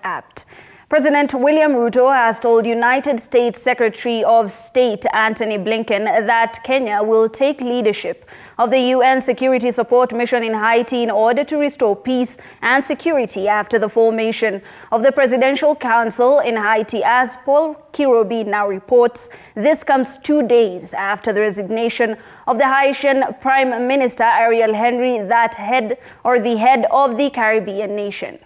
apt. President William Ruto has told United States Secretary of State Antony Blinken that Kenya will take leadership of the UN Security Support Mission in Haiti in order to restore peace and security after the formation of the Presidential Council in Haiti. As Paul Kirobi now reports, this comes 2 days after the resignation of the Haitian Prime Minister Ariel Henry, the head of the Caribbean nation.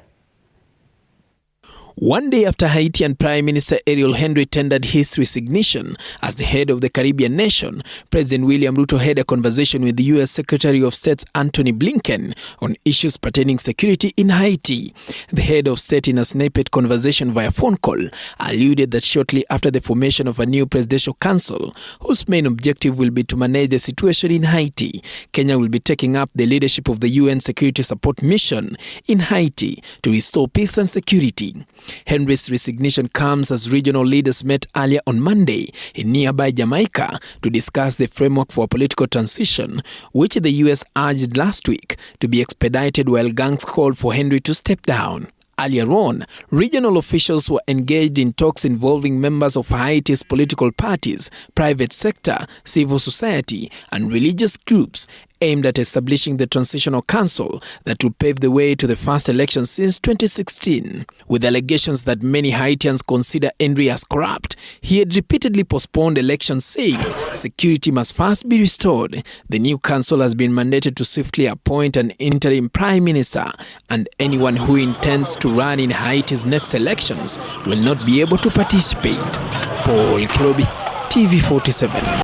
1 day after Haitian Prime Minister Ariel Henry tendered his resignation as the head of the Caribbean nation, President William Ruto had a conversation with the U.S. Secretary of State Antony Blinken on issues pertaining security in Haiti. The head of state, in a snippet conversation via phone call, alluded that shortly after the formation of a new presidential council, whose main objective will be to manage the situation in Haiti, Kenya will be taking up the leadership of the UN Security Support Mission in Haiti to restore peace and security. Henry's resignation comes as regional leaders met earlier on Monday in nearby Jamaica to discuss the framework for a political transition, which the U.S. urged last week to be expedited while gangs called for Henry to step down. Earlier on, regional officials were engaged in talks involving members of Haiti's political parties, private sector, civil society, and religious groups aimed at establishing the transitional council that would pave the way to the first election since 2016. With allegations that many Haitians consider Henry as corrupt, he had repeatedly postponed elections, saying security must first be restored. The new council has been mandated to swiftly appoint an interim prime minister, and anyone who intends to run in Haiti's next elections will not be able to participate. Paul Kirobi, TV 47.